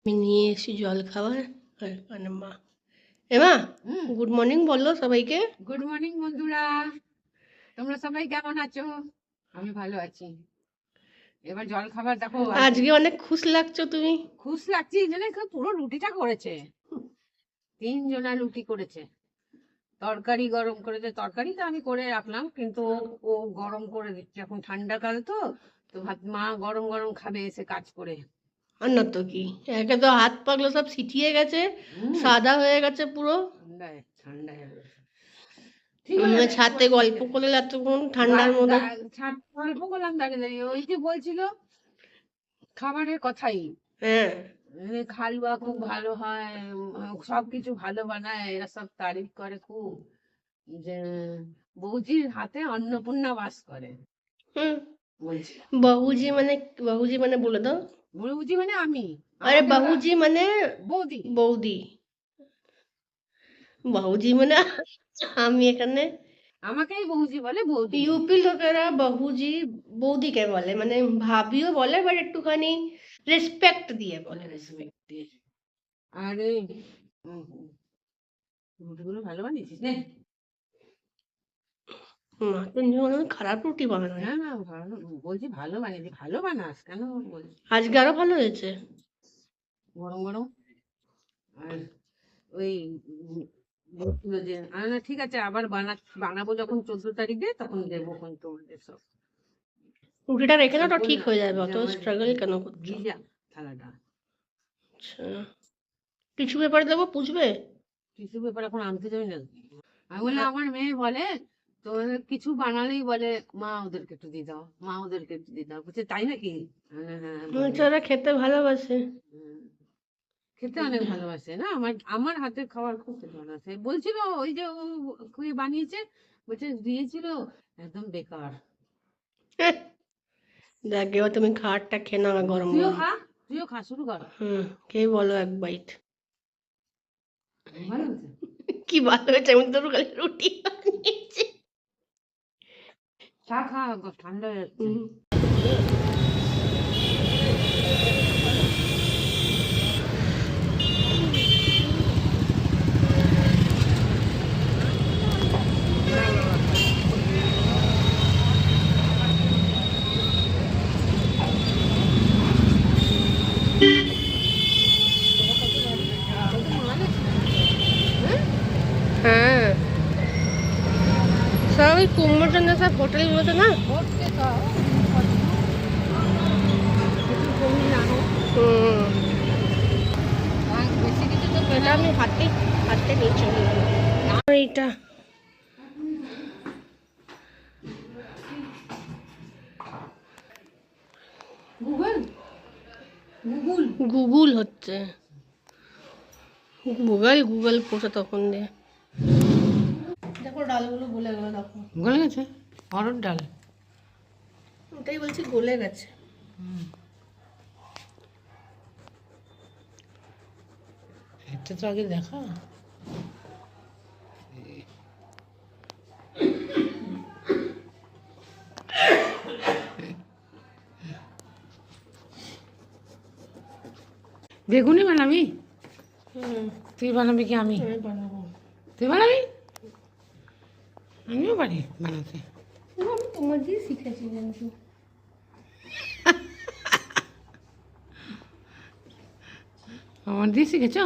আমি নিয়ে এসেছি জল খাবার মানে মা এমা গুড মর্নিং বললো সবাইকে। গুড মর্নিং বন্ধুরা, তোমরা সবাই কেমন আছো? আমি ভালো আছি। এবার জল খাবার দেখো। আজকে অনেক খুশ লাগছো তুমি। খুশ লাগছে এই জন্য পুরো রুটিটা করেছে, 3 জনা রুটি করেছে। তরকারি গরম করেছে, তরকারি তো আমি করে রাখলাম, কিন্তু ও গরম করে দিচ্ছে। এখন ঠান্ডাকাল তো তো ভাত মা গরম গরম খাবে এসে কাজ করে। আর না তো কি, একে তো হাত পাগলো সব ছিটিয়ে গেছে, সাদা হয়ে গেছে পুরো। ঠান্ডায় ঠান্ডা হয়ে গেছে। ছাদে গল্প করলে এতক্ষণ ঠান্ডার মধ্যে। গল্প করলাম দাঁড়িয়ে দাঁড়িয়ে, ওই যে বলছিল খাবারের কথাই। হ্যাঁ খালুয়া খুব ভালো হয়, সবকিছু ভালো বানায়, এরা সব তারিফ করে খুব, যে বৌজির হাতে অন্নপূর্ণা বাস করে হুম বলছে। বাহুজি মানে বলে দাও। বৌজি মানে আমি। আরে বাহুজি মানে বৌদি। বৌদি। বাহুজি মানে আমি এখানে আমাকেই বৌজি বলে, বৌদি। ইউপি লোকেরা বাহুজি বৌদিকে বলে, মানে ভাবিও বলে, বাট একটুখানি রেসপেক্ট দিয়ে বলে, রেসপেক্ট দিয়ে। আরে রুটিগুলো ভালো বানিয়েছিস রে। মাছের ঝোল খারাপ রুটি বানানো। না না, ভালো বলছি, ভালো বানিয়েছি। ভালো বানাস কেন বলছি, আজকে আরো ভালো হয়েছে। গরম গরম। আর ওই বলছিল যে না ঠিক আছে, আবার বানাবো যখন 14 তারিখে, তখন দেবো কোন তোমাদের সব। রুটিটা রেখে দাও, ওটা ঠিক হয়ে যাবে, অত স্ট্রাগল কেন করছো? ভিজা থালাটা। আচ্ছা, টিস্যু পেপার দেবো, পুছবে? টিস্যু পেপার এখন আনতে যাই না। আমি বললাম, আমার মেয়ে বলে তো কিছু বানালেই বলে মা ওদেরকে একটু দিয়ে দাও, মা ওদেরকে একটু দিয়ে দাও। বলছে তাই নাকি? হ্যাঁ হ্যাঁ বলে। ওরা খেতে ভালোবাসে। হুম, খেতে অনেক ভালোবাসে না, আমার আমার হাতের খাবার খুব খেতে ভালোবাসে। বলছিল ওই যে ও বানিয়েছে, বলছে দিয়েছিল একদম বেকার। দেখ এবার তুমি খাবারটা খেয়ে নাও গরম তুইও গরম। খা, তুইও খা, শুরু কর। খেয়ে বলো এক বাইট। ভালো হয়েছে। কি ভালো হয়েছে, আমি তো খালি রুটি বানিয়েছি। খা খা, ঠান্ডা হয়ে যাচ্ছে। হ্যাঁ সব ওই কুমড়োটা সব হোটেলগুলোতে না। বেশি কিছু তো এটা আমি হাতে হাতে নিয়ে চলে গেলাম। এইটা গুগল গুগল গুগল হচ্ছে, গুগল গুগল করছে তখন দিয়ে। দেখো ডালগুলো গলে গেলো, দেখো গলে গেছে। অরড় ডাল। ওটাই বলছি, গলে গেছে। এটা তো আগে দেখা। বেগুনি বানাবি? তুই বানাবি কি আমি? বানাবো। তুই বানাবি? আমিও পারি বানাতে। আমি তোমার দিয়ে শিখেছি কিন্তু। আমার দিয়ে শিখেছ?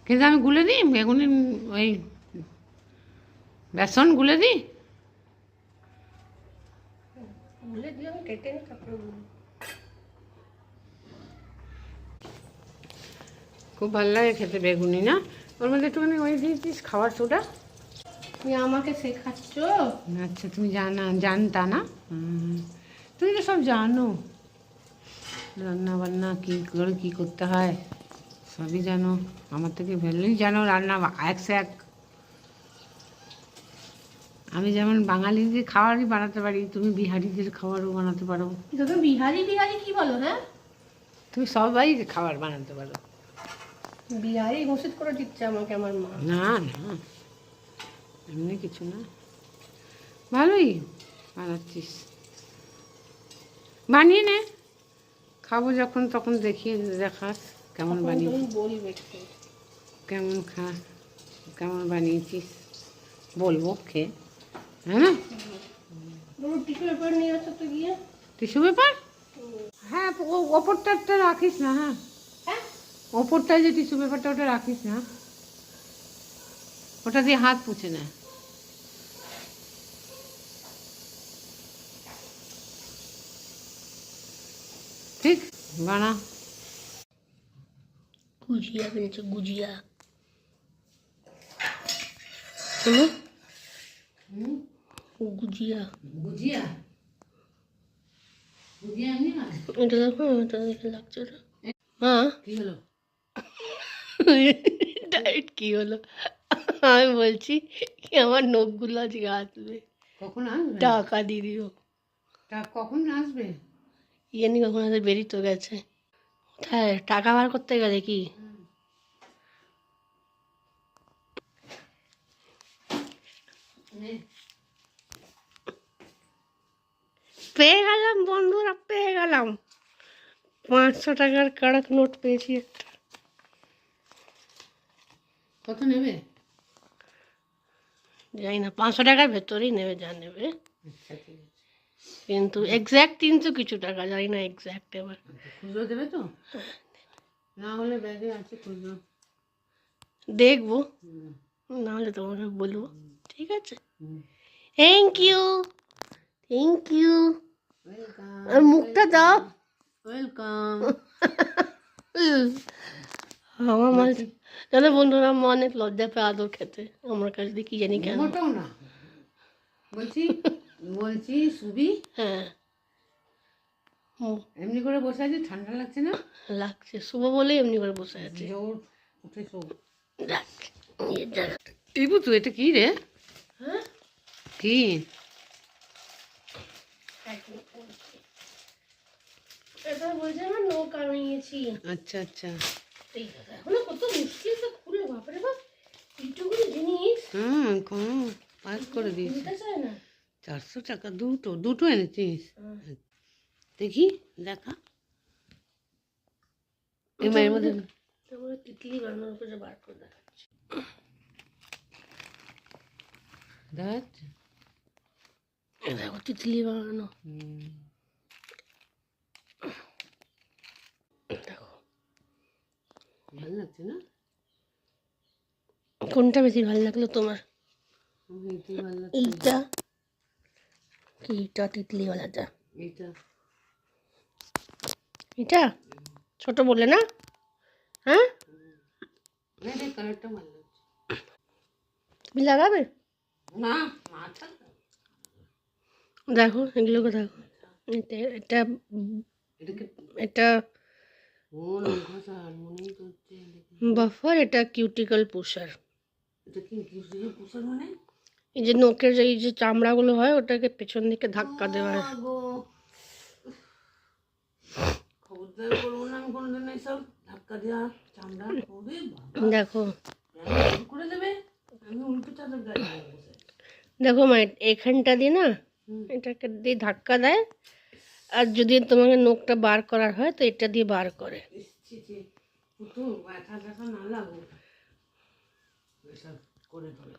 কিন্তু আমি গুলে দিই বেগুনি, ওই বেসন গুলে দিই। গুলে দিয়ে আমি কেটে নিই, তারপরে গুলি। খুব ভালো লাগে খেতে বেগুনি, না? ওর মধ্যে একটুখানি ওই দিয়েছিস খাবার সোডা। তুমি আমাকে শেখাচ্ছ? আচ্ছা, তুমি জানতা না? তুমি তো সব জানো, রান্না বান্না কী করে কী করতে হয় সবই জানো, আমার থেকে ভালোই জানো রান্না এক সে এক। আমি যেমন বাঙালিদের খাবারই বানাতে পারি, তুমি বিহারিদের খাবারও বানাতে পারো। তুমি বিহারি বিহারি কি বলো? হ্যাঁ, তুমি সবাই খাবার বানাতে পারো। বিহারি ঘোষিত করে দিচ্ছে আমাকে আমার মা। না না, এমনি কিছু না, ভালোই বানাচ্ছিস, বানিয়ে নে, খাবো যখন তখন দেখাস কেমন বানিয়ে, তুমি বলবে একটু। কেমন কেমন বানিয়েছিস বলবো খেয়ে, হ্যাঁ না? বলো টিস্যু পেপার নিয়ে আসো তো গিয়ে। Tissue paper? হ্যাঁ, ওপরটা রাখিস না। হ্যাঁ, হ্যাঁ ওপরটায় যে টিস্যু পেপারটা ওটা রাখিস না, ওটা দিয়ে হাত পুছে না। ঠিক বানা। গুজিয়া বেরিয়েছে, গুজিয়া। শোনো, গুজিয়া। গুজিয়া গুজিয়া এমনি হয়? এটা দেখো, এটা দেখে লাগছে না। হ্যাঁ কি হলো? ডায়েট কি হলো? আমি বলছি কি আমার নখগুলো আজকে আসবে, কখন আসবে? টাকা দিয়ে দিও। কখন আসবে? জানি কখন আসবে, বেরিয়ে তো গেছে। হ্যাঁ, টাকা বার করতে গেলে কি পেয়ে গেলাম বন্ধুরা, পেয়ে গেলাম 500 টাকার কড়ক নোট পেয়েছি একটা। কত নেবে? জানি না, 500 টাকার ভেতরেই নেবে, যা নেবে। আচ্ছা ঠিক আছে। কিন্তু এক্স্যাক্ট 300 কিছু টাকা, জানি না এক্স্যাক্ট এবার। খুচরো দেবে তো? না হলে ব্যাগে আছে খুচরো। দেখবো, হুম, না হলে তোমাকে বলবো। ঠিক আছে, হুম। Thank you, thank you. Welcome. আর মুখটা দাও। ওয়েলকাম। আমার মা জানো বন্ধুরা, মা অনেক লজ্জা পায় আদর খেতে আমার কাছে দিয়ে, কি জানি কেন। মোটেও না। বলছি বলছি সুবি, হ্যাঁ, হুম, এমনি করে বসে আছি, ঠান্ডা লাগছে না? লাগছে। শুভ বলেই এমনি করে বসে আছে। জোর উঠে শো। যাচ্ছে, নিজের জায়গা। টিপু তুই এটা কি রে? হ্যাঁ, কি? এটা বলছে আমার নৌকা নিয়েছি। আচ্ছা আচ্ছা। এই দাদা, এখনো কত মুশকিল তো খুলে, বাপরে বাপ, এইটুকুনি জিনিস হুম, কম পাস করে দিয়েছি। খুলতে চায় না। 400 টাকা দুটো দুটো এনেছিস? হ্যাঁ। দেখি দেখা। এই মায়ের মধ্যে তারপরে তিতলি বানানোর উপরে বার করে দেখাচ্ছি। দেখ। এই দেখো তিতলি বানানো, দেখো। ভালো লাগছে না? কোনটা বেশি ভালো লাগলো তোমার? আমার এটাই ভালো লাগছে। এইটা কি, এটা তিতলিওয়ালাটা? এইটা। এটা ছোট বলে না? হ্যাঁ, এই কালারটা ভালো লাগছে। তুমি লাগাবে? না, মাথা। দেখো এগুলোকে দেখো, এটা এটা এটাকে এটা কোন ভাষা মনেই করছে। বাফার, এটা কিউটিকল পুষার। এটা কি কি পোষার মানে? এই যে নখের এই যে চামড়াগুলো হয়, ওটাকে পেছন দিকে ধাক্কা দেওয়া হয়। গো, খবরদার করবো না আমি কোনোদিন এইসব ধাক্কা দেওয়া চামড়া। ওরে বাবা, দেখো কেন করে দেবে? আমি উল্টো চাদর গায়ে দিয়ে বসে আছি। দেখো মা, এখানটা দিয়ে না, এটাকে দিয়ে ধাক্কা দেয়। আর যদি তোমাকে নখটা বার করার হয় তো এটা দিয়ে বার করে। ইস, ছি, ছি, একটু ব্যথা ব্যথা না লাগুক এসব করে তোলে।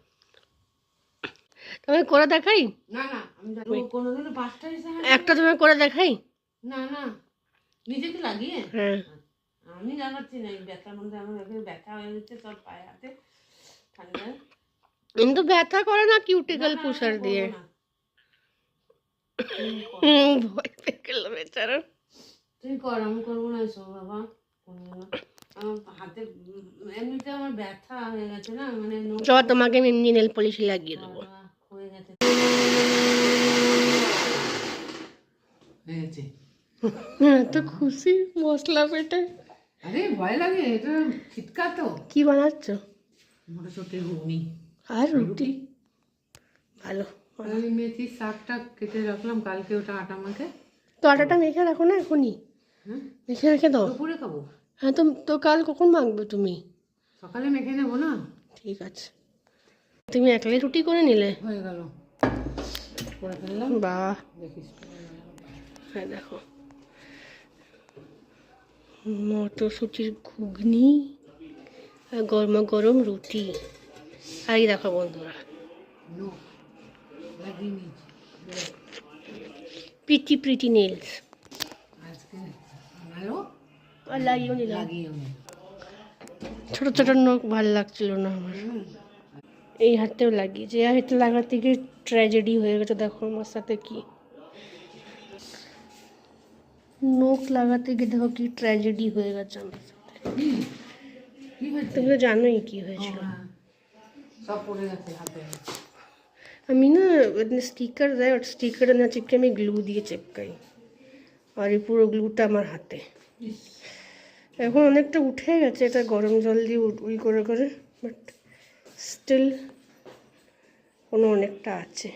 তোমাকে করে দেখাই? না না, আমি কোনোদিনও 5টা এসে একটা তোমাকে করে দেখাই। না না, নিজেকে লাগিয়ে। হ্যাঁ, আমি জানাচ্ছি না, এই ব্যথার মধ্যে আমার এখানে ব্যথা হয়ে যাচ্ছে সব পায়ে হাতে ঠান্ডায়। কিন্তু ব্যথা করে না কিউটিকল না, না, পুষার আমি দিয়ে। করবো না। ভয় পেয়ে গেল বেচারা। তুই কর, আমি করবো না এসব বাবা করবো না। আমার হাতে এমনিতে আমার ব্যথা হয়ে গেছে না, মানে চ, তোমাকে আমি এমনি নেল পলিশ লাগিয়ে দেবো। হয়ে গেছে হয়ে গেছে। তো খুশি মশলা পেটে। আরে ভয় লাগে, এটা ছিটকা তো। কি বানাচ্ছ? মটরশুঁটির ঘুগনি আর রুটি? ভালো। আমি মেথির শাকটা কেটে রাখলাম, কালকে ওটা আটা মাখে। তো আটাটা মেখে রাখো না এখনই, হ্যাঁ, মেখে রেখে দাও। দুপুরে খাবো। হ্যাঁ, তো তো কাল কখন মাখবে তুমি? সকালে মেখে নেবো না? ঠিক আছে, তুমি একলাই রুটি করে নিলে? হয়ে গেল, করে ফেললাম। বাহ, দেখিস হ্যাঁ দেখো মটরশুঁটির ঘুগনি আর গরমা গরম রুটি। আর এই দেখো বন্ধুরা, প্রিটি প্রিটি নেলস। আর লাগিয়েও নিলাম। ছোট ছোট নখ ভালো লাগছিল না আমার। এই হাতেও লাগিয়েছে, এই হাতে লাগাতে গিয়ে ট্র্যাজেডি হয়ে গেছে। দেখো আমার সাথে কি নখ লাগাতে গিয়ে দেখো কি ট্র্যাজেডি হয়ে গেছে আমার সাথে। তুমি তো জানোই কি হয়েছিল। আমি না স্টিকার দেয়, ওর স্টিকারে না চিপকে আমি গ্লু দিয়ে চিপকাই, আর এই পুরো গ্লুটা আমার হাতে। এখন অনেকটা উঠে গেছে, এটা গরম জল দিয়ে করে করে, বাট স্টিল কোনো অনেকটা আছে।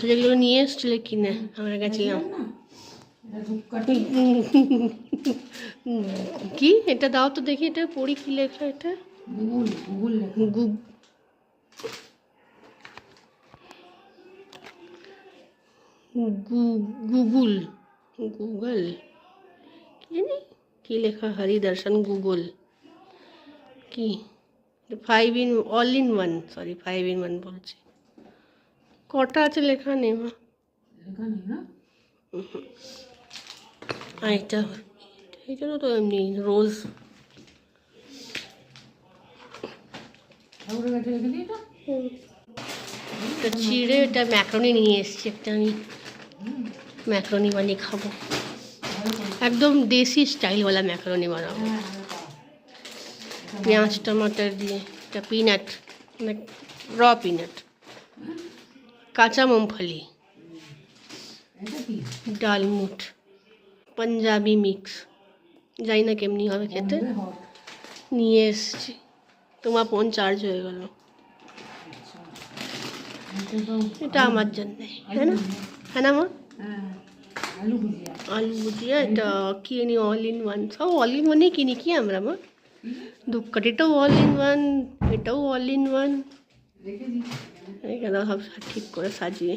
যেগুলো নিয়ে এসছিলে কিনে আমরা গেছিলাম। কি এটা দাও তো দেখি, এটা পড়ি কি লেখা, এটা গুগল গুগল কি জানি কি লেখা, হরিদর্শন গুগল কি 5-in-1, সরি 5-in-1 বলছি। কটা আছে লেখা নেই মা। আর এটা তো এমনি রোজ। এটা চিড়ে, এটা ম্যাকারনি নিয়ে এসছি একটা, আমি ম্যাকারনি বানিয়ে খাবো, একদম দেশি স্টাইলওয়ালা ম্যাকারনি বানাবো, পেঁয়াজ টমাটার দিয়ে। এটা পিনাট, মানে র পিনাট, কাঁচা মুমফলি, ডালমুট, পাঞ্জাবি মিক্স, জানি না কেমনি হবে খেতে, নিয়ে এসছি। তোমার ফোন চার্জ হয়ে গেল। এটা আমার জন্যে, তাই না? হ্যাঁ না মা? আলু ভুজিয়া, এটা কিনি 1-in-1, সব 1-in-1 কিনি কি আমরা মা। ধূপকাঠিটাও 1-in-1, এটাও 1-in-1। এখানে সব ঠিক করে সাজিয়ে